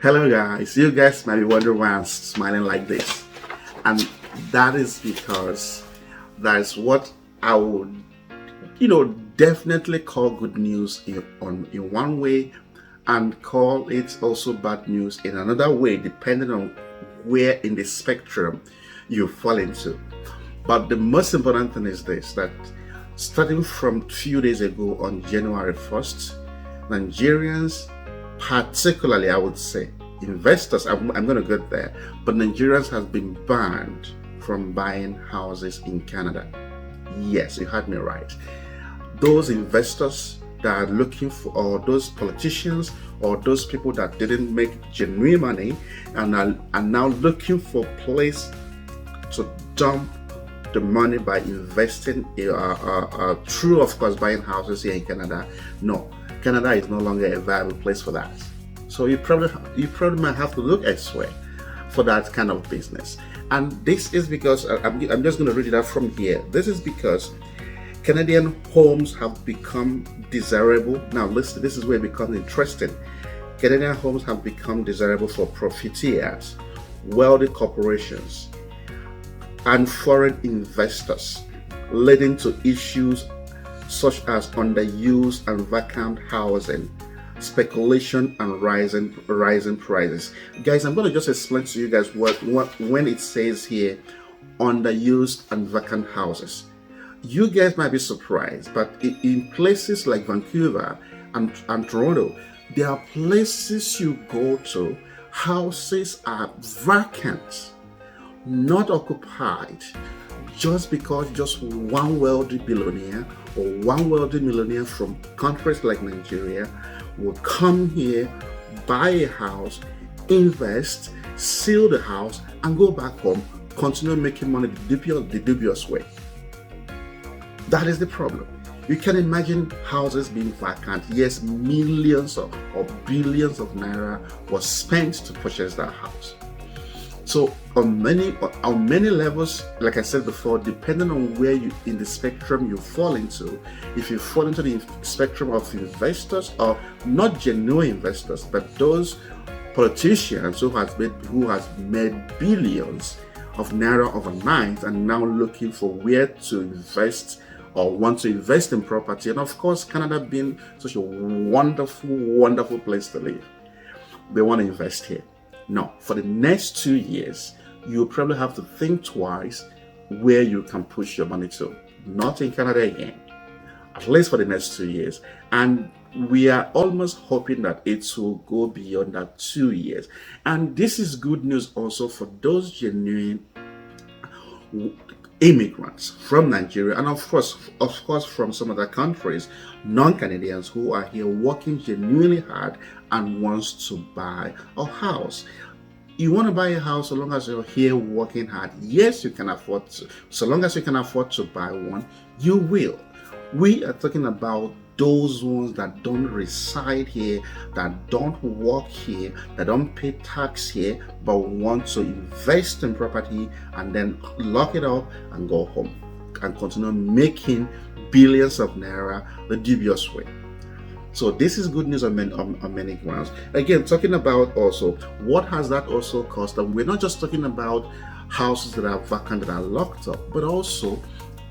Hello guys, you guys might be wondering why I'm smiling like this. And that is because that's what I would, definitely call good news in one way and call it also bad news in another way, depending on where in the spectrum you fall into. But the most important thing is this, that starting from a few days ago on January 1st, Nigerians, particularly I would say, investors, I'm going to get there, but Nigerians have been banned from buying houses in Canada. Yes, you heard me right. Those investors that are looking for, or those politicians, or those people that didn't make genuine money and are now looking for a place to dump the money by investing through, of course, buying houses here in Canada. No, Canada is no longer a viable place for that. So you probably might have to look elsewhere for that kind of business. And this is because I'm just going to read it out from here. This is because Canadian homes have become desirable. Now listen, this is where it becomes interesting. Canadian homes have become desirable for profiteers, wealthy corporations, and foreign investors, leading to issues such as underused and vacant housing, speculation, and rising prices. Guys, I'm going to just explain to you guys what when it says here underused and vacant houses. You guys might be surprised, but in places like Vancouver and Toronto, there are places you go to, houses are vacant, not occupied, just because just one wealthy billionaire or one wealthy millionaire from countries like Nigeria will come here, buy a house, invest, sell the house, and go back home, continue making money the dubious way. That is the problem. You can imagine houses being vacant. Yes, millions or billions of naira was spent to purchase that house. So on many levels, like I said before, depending on where you in the spectrum you fall into, if you fall into the spectrum of investors or not genuine investors, but those politicians who has made billions of naira overnight and now looking for where to invest or want to invest in property, and of course Canada being such a wonderful place to live, they want to invest here. Now, for the next 2 years, you'll probably have to think twice where you can push your money to. Not in Canada again, at least for the next 2 years. And we are almost hoping that it will go beyond that 2 years. And this is good news also for those genuine immigrants from Nigeria and of course from some other countries, non-Canadians who are here working genuinely hard and wants to buy a house. You want to buy a house so long as you're here working hard. Yes, you can afford to. So long as you can afford to buy one, you will. We are talking about those ones that don't reside here, that don't work here, that don't pay tax here, but want to invest in property and then lock it up and go home and continue making billions of naira the dubious way. So this is good news on many grounds. Again, talking about also what has that also cost, and we're not just talking about houses that are vacant, that are locked up, but also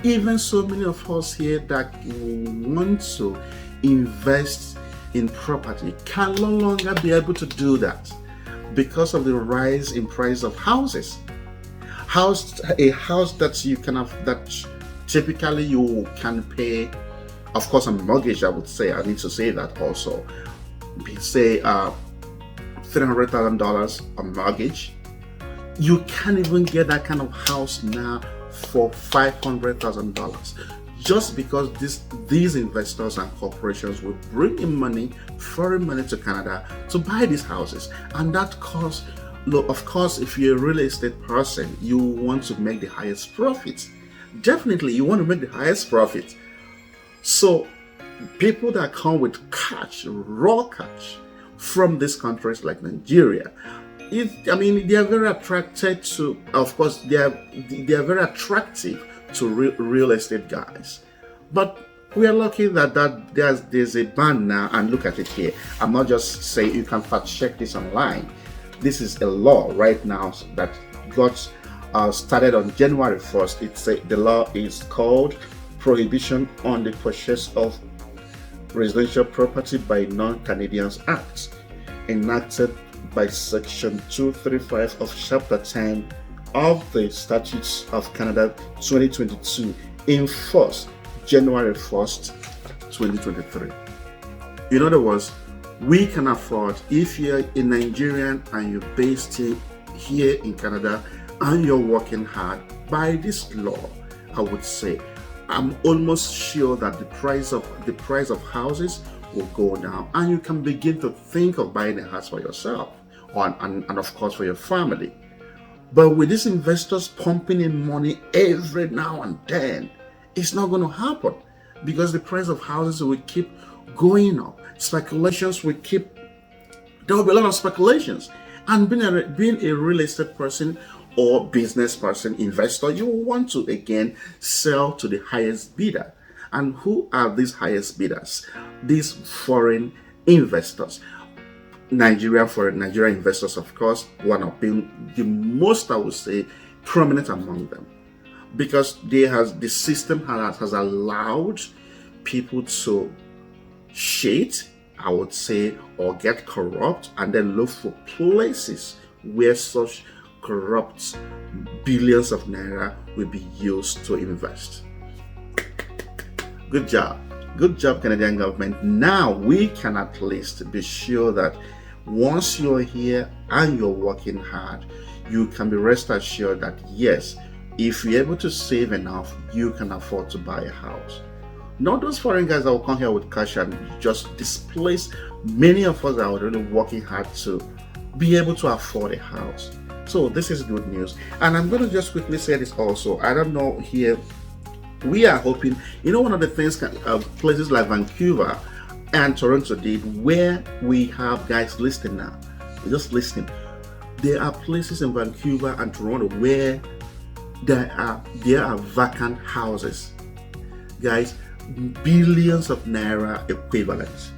even so many of us here that want to invest in property can no longer be able to do that because of the rise in price of houses. A house that you can have, that typically you can pay, of course, a mortgage. I would say, I need to say that also. Say $300,000 a mortgage. You can't even get that kind of house now for $500,000, just because these investors and corporations will bring in money, foreign money to Canada to buy these houses, and that costs. Of course, if you're a real estate person, you want to make the highest profit. Definitely, you want to make the highest profit. So, people that come with cash, raw cash, from these countries like Nigeria, they are very attracted to, of course, they are very attractive to real estate guys. But We are lucky that there's a ban now, and look at it here. I'm not just saying, you can fact check this online. This is a law right now that got started on January 1st. The law is called Prohibition on the Purchase of Residential Property by Non-Canadians Act, enacted by Section 235 of Chapter 10 of the Statutes of Canada 2022, in force January 1st, 2023. In other words, we can afford, if you're a Nigerian and you're based here in Canada and you're working hard, by this law, I would say, I'm almost sure that the price of houses will go down, and you can begin to think of buying a house for yourself, and of course for your family. But with these investors pumping in money every now and then, it's not going to happen, because the price of houses will keep going up. Speculations will keep. There will be a lot of speculations, and being a real estate person or business person, investor, you will want to again sell to the highest bidder. And who are these highest bidders? These foreign investors. Nigerian investors, of course, one of being the most, I would say, prominent among them, because the system has allowed people to cheat, I would say, or get corrupt, and then look for places where such corrupt billions of naira will be used to invest. Good job, Canadian government. Now we can at least be sure that once you're here and you're working hard, you can be rest assured that yes, if you're able to save enough, you can afford to buy a house. Not those foreign guys that will come here with cash and just displace many of us that are already working hard to be able to afford a house. So this is good news. And I'm going to just quickly say this also. I don't know here, we are hoping, one of the things, places like Vancouver and Toronto did, where we have guys listening now, just listening. There are places in Vancouver and Toronto where there are vacant houses. Guys, billions of naira equivalent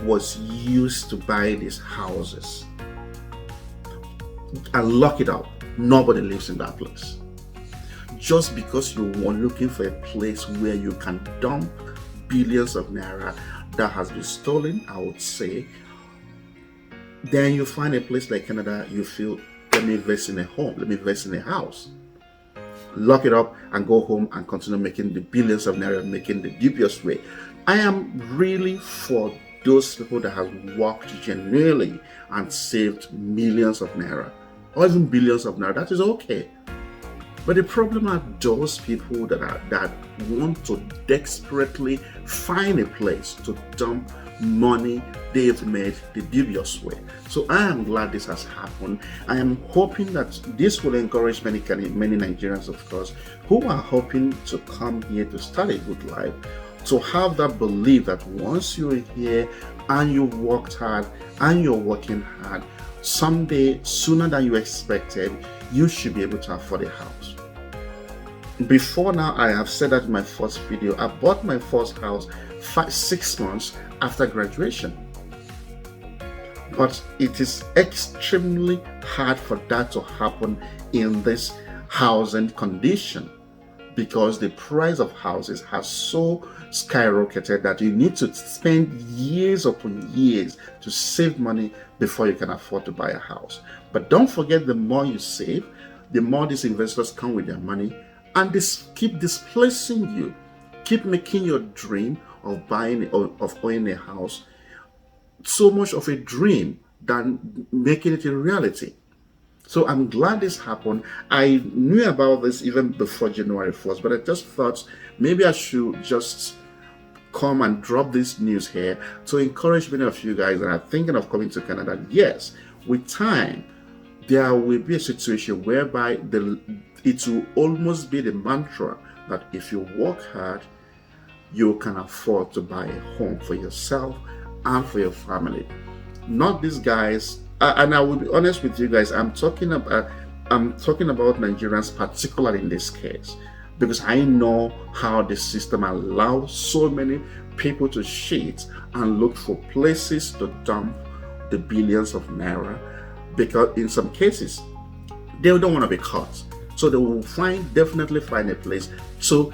was used to buy these houses. And lock it up, nobody lives in that place. Just because you were looking for a place where you can dump billions of naira that has been stolen, I would say, then you find a place like Canada, you feel, let me invest in a home, let me invest in a house. Lock it up and go home and continue making the billions of naira, making the dubious way. I am really for those people that have worked genuinely and saved millions of naira or even billions of naira. That is okay. But the problem are those people that want to desperately find a place to dump money they've made the dubious way. So I am glad this has happened. I am hoping that this will encourage many Nigerians, of course, who are hoping to come here to start a good life, to have that belief that once you're here and you've worked hard and you're working hard, someday, sooner than you expected, you should be able to afford a house. Before now, I have said that in my first video, I bought my first house 6 months after graduation. But it is extremely hard for that to happen in this housing condition, because the price of houses has so skyrocketed that you need to spend years upon years to save money before you can afford to buy a house. But don't forget, the more you save, the more these investors come with their money, and this keep displacing you, keep making your dream of buying or of owning a house so much of a dream than making it a reality. So I'm glad this happened. I knew about this even before January 1st, but I just thought maybe I should just come and drop this news here to encourage many of you guys that are thinking of coming to Canada. Yes, with time, there will be a situation whereby it will almost be the mantra that if you work hard, you can afford to buy a home for yourself and for your family. Not these guys, and I will be honest with you guys, I'm talking about Nigerians particularly in this case, because I know how the system allows so many people to cheat and look for places to dump the billions of naira, because in some cases they don't want to be caught, so they will definitely find a place to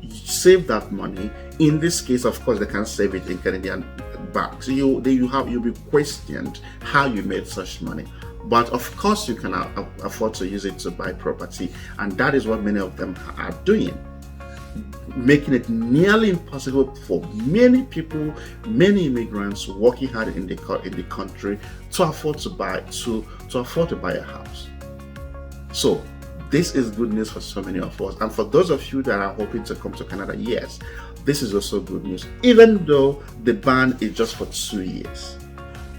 save that money. In this case, of course, they can save it in Canadian banks. You'll be questioned how you made such money. But of course, you can afford to use it to buy property, and that is what many of them are doing, making it nearly impossible for many people, many immigrants working hard in the country to afford to buy a house. So this is good news for so many of us, and for those of you that are hoping to come to Canada, yes, this is also good news. Even though the ban is just for 2 years,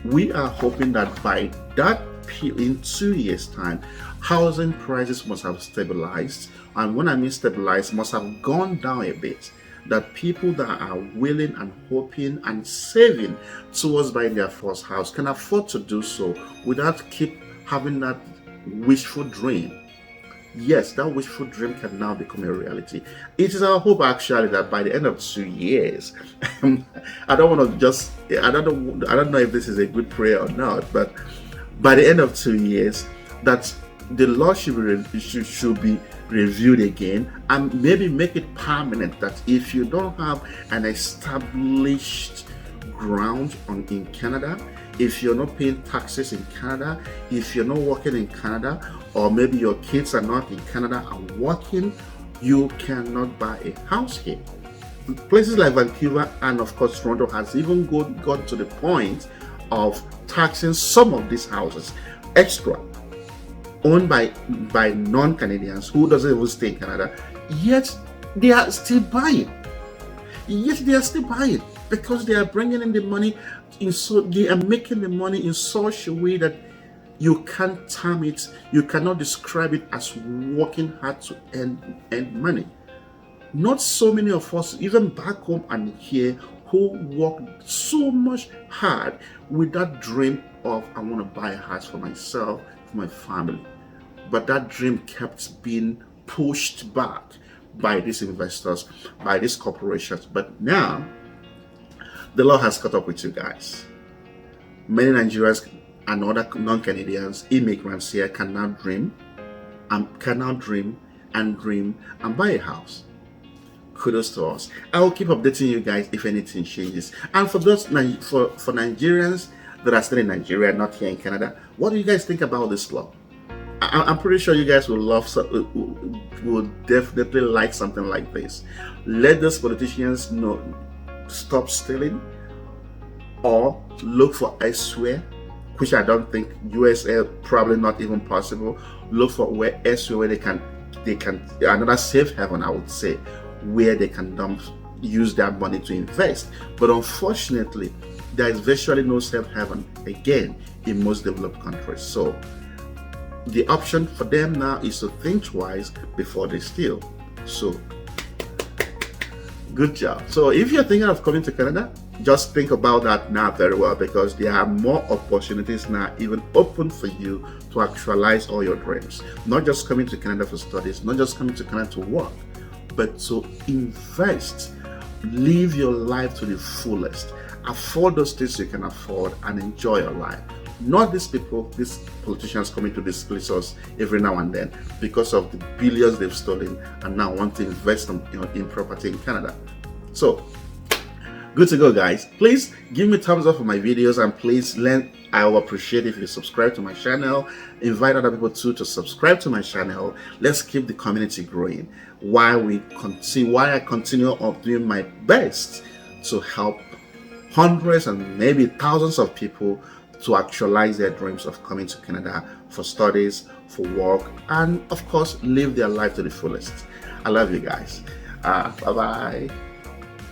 we are hoping that by that in 2 years' time, housing prices must have stabilized, and when I mean stabilized, must have gone down a bit, that people that are willing and hoping and saving towards buying their first house can afford to do so without keep having that wishful dream. Yes, that wishful dream can now become a reality. It is our hope actually that by the end of 2 years, I don't know if this is a good prayer or not, but by the end of 2 years, that the law should be reviewed again, and maybe make it permanent that if you don't have an established ground in Canada, if you're not paying taxes in Canada, if you're not working in Canada, or maybe your kids are not in Canada and working, you cannot buy a house here. Places like Vancouver and of course Toronto has even got to the point of taxing some of these houses extra, owned by non-Canadians who doesn't even stay in Canada, yet they are still buying. Because they are bringing in the money they are making the money in such a way that you can't term it, you cannot describe it as working hard to earn money. Not so many of us, even back home and here, who work so much hard with that dream of I want to buy a house for myself, for my family. But that dream kept being pushed back by these investors, by these corporations. But now, the law has caught up with you guys. Many Nigerians and other non-Canadians, immigrants here can now dream and buy a house. Kudos to us. I will keep updating you guys if anything changes. And for those for Nigerians that are still in Nigeria, not here in Canada, what do you guys think about this law? I'm pretty sure you guys will definitely like something like this. Let those politicians know, stop stealing, or look for elsewhere, which I don't think USA, probably not even possible. Look for elsewhere where they can another safe haven, I would say, where they can use their money to invest. But unfortunately, there is virtually no safe haven again in most developed countries. So the option for them now is to think twice before they steal. So good job. So if you're thinking of coming to Canada, just think about that now very well, because there are more opportunities now even open for you to actualize all your dreams. Not just coming to Canada for studies, not just coming to Canada to work, but to invest, live your life to the fullest, afford those things you can afford, and enjoy your life. Not these politicians coming to displace us every now and then because of the billions they've stolen and now want to invest in property in Canada. So, good to go, guys. Please give me thumbs up for my videos, and please I will appreciate if you subscribe to my channel. Invite other people too to subscribe to my channel. Let's keep the community growing while I continue on doing my best to help hundreds and maybe thousands of people to actualize their dreams of coming to Canada for studies, for work, and of course live their life to the fullest. I love you guys. Bye bye.